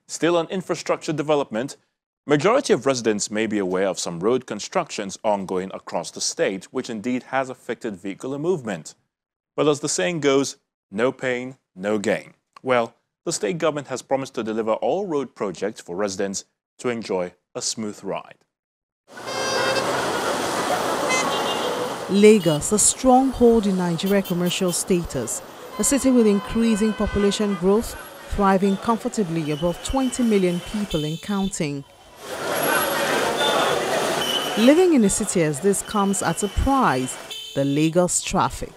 Still on infrastructure development, majority of residents may be aware of some road constructions ongoing across the state, which indeed has affected vehicular movement. But as the saying goes, no pain, no gain. Well, the state government has promised to deliver all road projects for residents to enjoy a smooth ride. Lagos, a stronghold in Nigeria's commercial status, a city with increasing population growth, thriving comfortably above 20 million people and counting. Living in a city as this comes at a price, the Lagos traffic.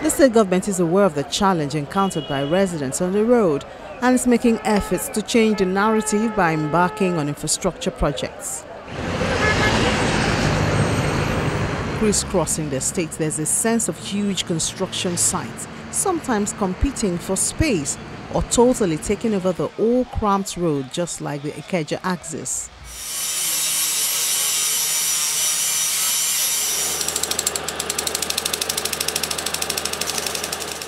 The state government is aware of the challenge encountered by residents on the road and is making efforts to change the narrative by embarking on infrastructure projects. Crisscrossing the state, there's a sense of huge construction sites, sometimes competing for space or totally taking over the all-cramped road, just like the Ikeja axis.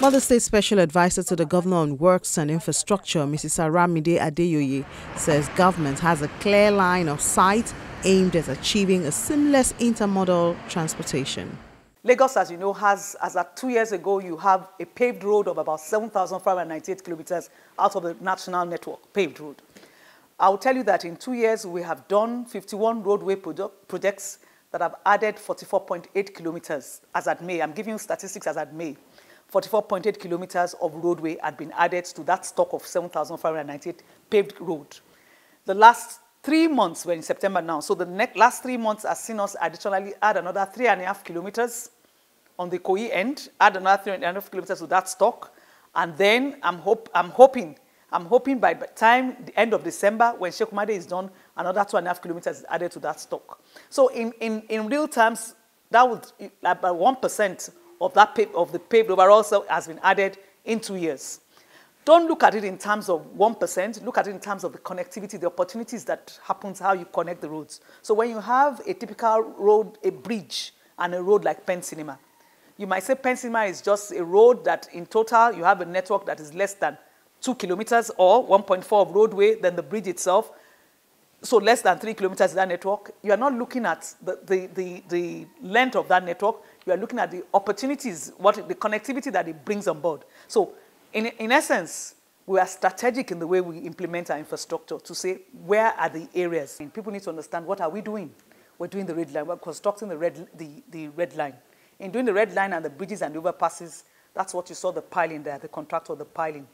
But the state special advisor to the governor on works and infrastructure, Mrs. Aramide Adeyoye, says government has a clear line of sight aimed at achieving a seamless intermodal transportation. Lagos, as you know, has, as of 2 years ago, you have a paved road of about 7,598 kilometers out of the national network, paved road. I will tell you that in 2 years, we have done 51 roadway projects that have added 44.8 kilometers as at May. I'm giving you statistics as at May. 44.8 kilometers of roadway had been added to that stock of 7,598 paved road. The last 3 months, we're in September now, so the last 3 months has seen us additionally add another 3.5 kilometers on the Koi end, add another 3.5 kilometers to that stock, and then I'm hoping by the time the end of December, when Sheikh Umade is done, another 2.5 kilometers is added to that stock. So in real terms, that would about 1% of the paved overall has been added in 2 years. Don't look at it in terms of 1%, look at it in terms of the connectivity, the opportunities that happens, how you connect the roads. So when you have a typical road, a bridge, and a road like Penn Cinema, you might say Penn Cinema is just a road that in total you have a network that is less than 2 kilometers or 1.4 of roadway, then the bridge itself, so less than 3 kilometers in that network. You are not looking at the length of that network, you are looking at the opportunities, the connectivity that it brings on board. So in essence, we are strategic in the way we implement our infrastructure to say, where are the areas? And people need to understand, what are we doing? We're doing the red line. We're constructing the red line. In doing the red line and the bridges and the overpasses, that's what you saw the piling there, the contractor, the piling.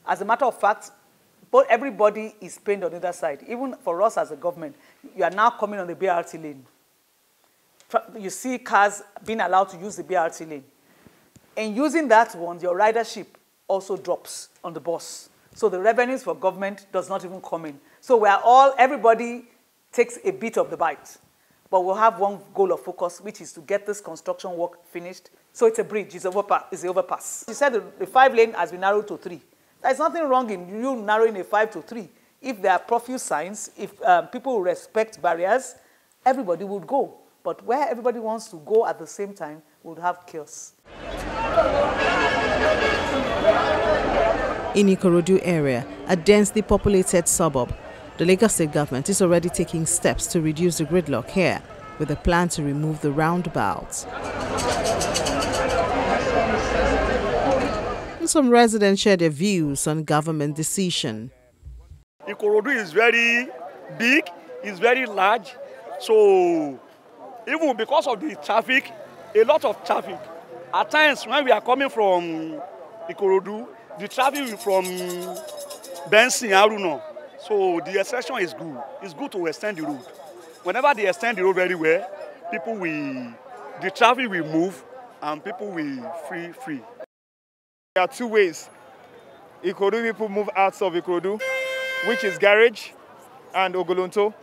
As a matter of fact, everybody is paying on the other side. Even for us as a government, you are now coming on the BRT lane. You see cars being allowed to use the BRT lane. And using that one, your ridership also drops on the bus. So the revenues for government does not even come in. So everybody takes a bit of the bite. But we'll have one goal of focus, which is to get this construction work finished. So it's a bridge, it's the overpass. You said the 5-lane has been narrowed to 3. There's nothing wrong in you narrowing a 5 to 3. If there are profuse signs, if people respect barriers, everybody would go. But where everybody wants to go at the same time, would have chaos. In Ikorodu area, a densely populated suburb, the Lagos state government is already taking steps to reduce the gridlock here, with a plan to remove the roundabouts. And some residents share their views on government decision. Ikorodu is very big, it's very large, so even because of the traffic, a lot of traffic. At times when we are coming from Ikorodu, the traffic is from Benson, Aruno. So the extension is good. It's good to extend the road. Whenever they extend the road very well, the traffic will move and people will free. There are 2 ways Ikorodu people move out of Ikorodu, which is Garage and Ogolonto.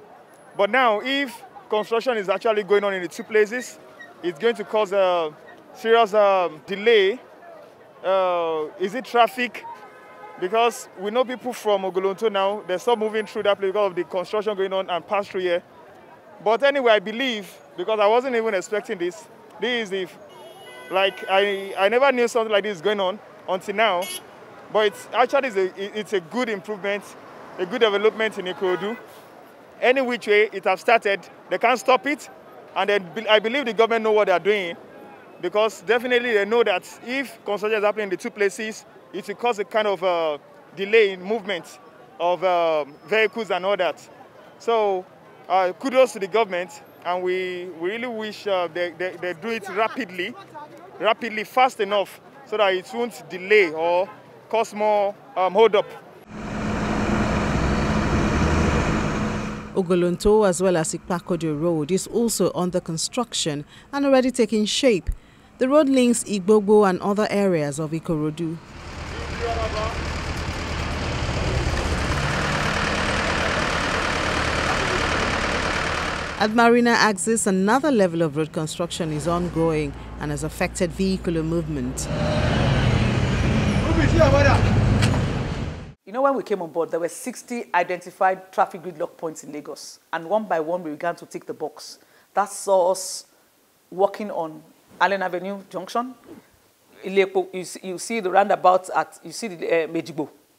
But now, if construction is actually going on in the 2 places, it's going to cause a serious delay. Is it traffic? Because we know people from Ogolonto now, they're still moving through that place because of the construction going on and pass through here. But anyway, I believe, because I wasn't even expecting this, this is the Like, I never knew something like this going on until now. But it's actually it's a good improvement, a good development in Ikorodu. Any which way it has started, they can't stop it. And then I believe the government know what they're doing, because definitely they know that if construction is happening in the two places, it will cause a kind of delay in movement of vehicles and all that. So kudos to the government, and we really wish they do it rapidly, fast enough, so that it won't delay or cause more hold-up. Ogolonto as well as Ikpakodo Road is also under construction and already taking shape. The road links Igbogbo and other areas of Ikorodu. At Marina Axis, another level of road construction is ongoing and has affected vehicular movement. You know, when we came on board, there were 60 identified traffic gridlock points in Lagos. And one by one, we began to tick the box. That saw us working on Allen Avenue Junction. You see the roundabout at, you see the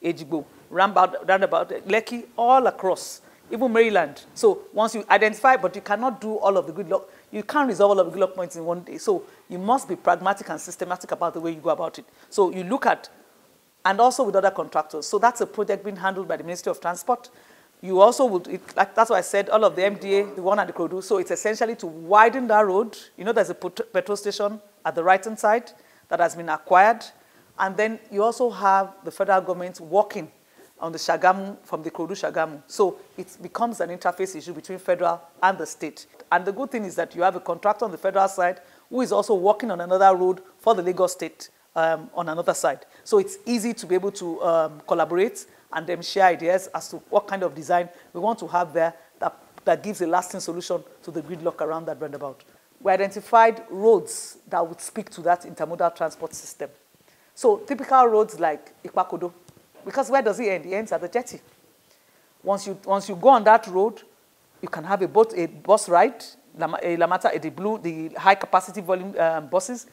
Ejigbo, roundabout, Lekki, all across, even Maryland. So once you identify, but you cannot do all of the gridlock, you can't resolve all of the gridlock points in one day. So you must be pragmatic and systematic about the way you go about it. So you look at, and also with other contractors. So that's a project being handled by the Ministry of Transport. You also would, that's why I said all of the MDA, the one at the Ikorodu. So it's essentially to widen that road. You know, there's a petrol station at the right-hand side that has been acquired. And then you also have the federal government working on the Shagamu, from the Ikorodu Shagamu. So it becomes an interface issue between federal and the state. And the good thing is that you have a contractor on the federal side who is also working on another road for the Lagos state on another side. So it's easy to be able to collaborate and then share ideas as to what kind of design we want to have there that gives a lasting solution to the gridlock around that roundabout. We identified roads that would speak to that intermodal transport system. So typical roads like Ikpakodo, because where does it end? It ends at the jetty. Once you go on that road, you can have a bus ride, the high capacity volume buses,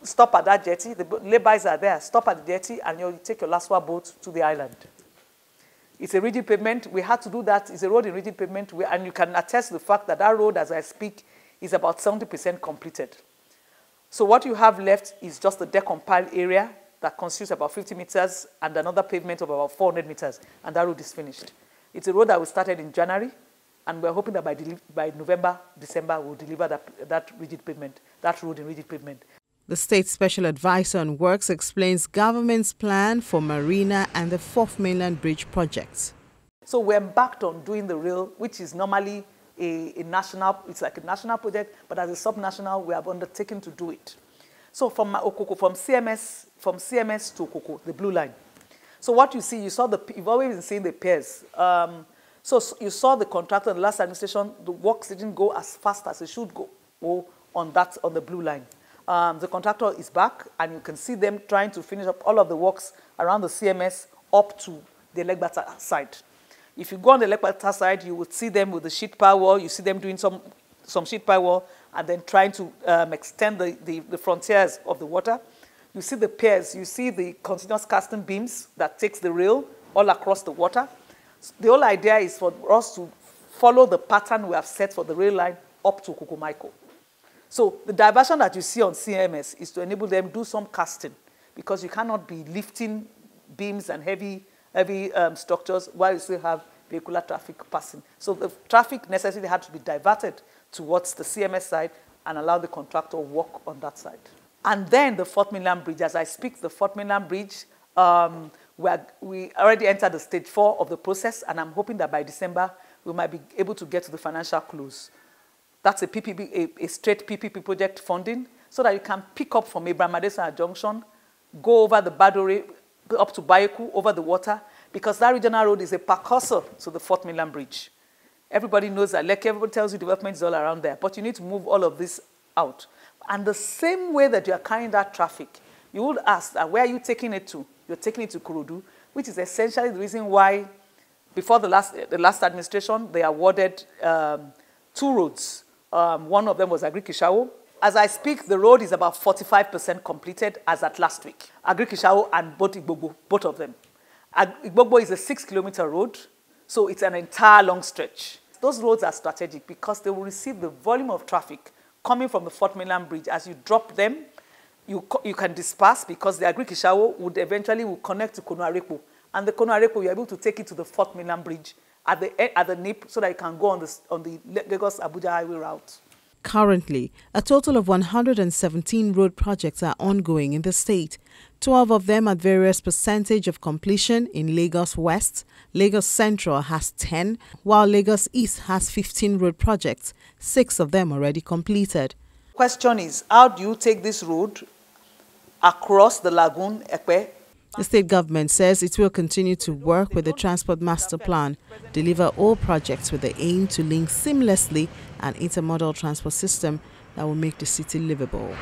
stop at that jetty, the laybys are there, stop at the jetty, and you take your last boat to the island. It's a rigid pavement. We had to do that. It's a road in rigid pavement, and you can attest to the fact that that road, as I speak, is about 70% completed. So what you have left is just the decompiled area that constitutes about 50 meters and another pavement of about 400 meters, and that road is finished. It's a road that we started in January, and we're hoping that by November, December, we'll deliver that rigid pavement, that road in rigid pavement. The State Special Advisor on Works explains government's plan for Marina and the Fourth Mainland Bridge projects. So we embarked on doing the rail, which is normally a national, it's like a national project, but as a sub-national, we have undertaken to do it. So from Okoko, from CMS to Okoko, the blue line. So what you see, you've always been seeing the pairs. So you saw the contractor in the last administration, the works didn't go as fast as it should go on the blue line. The contractor is back, and you can see them trying to finish up all of the works around the CMS up to the Legbata side. If you go on the Legbata side, you would see them with the sheet pile wall. You see them doing some sheet pile wall and then trying to extend the frontiers of the water. You see the piers. You see the continuous casting beams that takes the rail all across the water. The whole idea is for us to follow the pattern we have set for the rail line up to Kukumaiko. So the diversion that you see on CMS is to enable them to do some casting, because you cannot be lifting beams and heavy structures while you still have vehicular traffic passing. So the traffic necessarily had to be diverted towards the CMS side and allow the contractor to work on that side. And then the Fourth Mainland Bridge. As I speak, the Fourth Mainland Bridge, we already entered the stage 4 of the process, and I'm hoping that by December, we might be able to get to the financial close. That's a straight PPP project funding, so that you can pick up from Abraham Adesanya Junction, go over the Badore, up to Bayeku, over the water, because that regional road is a precursor to the Fourth Mainland Bridge. Everybody knows that, like everybody tells you development is all around there, but you need to move all of this out. And the same way that you are carrying that traffic, you would ask that where are you taking it to? You're taking it to Ikorodu, which is essentially the reason why, before the last administration, they awarded 2 roads. One of them was Agrikishawo, As I speak, the road is about 45% completed as at last week. Agric-Ishawo and both Igbogbo, both of them. Igbogbo is a 6-kilometer road, so it's an entire long stretch. Those roads are strategic because they will receive the volume of traffic coming from the Fourth Mainland Bridge. As you drop them, you can disperse because the Agric-Ishawo would eventually connect to Kono-Arepo. And the Kono-Arepo, you're able to take it to the Fourth Mainland Bridge at the NIP so that you can go on the Lagos-Abuja highway route. Currently, a total of 117 road projects are ongoing in the state, 12 of them at various percentage of completion in Lagos West. Lagos Central has 10, while Lagos East has 15 road projects, 6 of them already completed. Question is, how do you take this road across the Lagoon, Ekpe? The state government says it will continue to work with the Transport Master Plan, deliver all projects with the aim to link seamlessly an intermodal transport system that will make the city livable.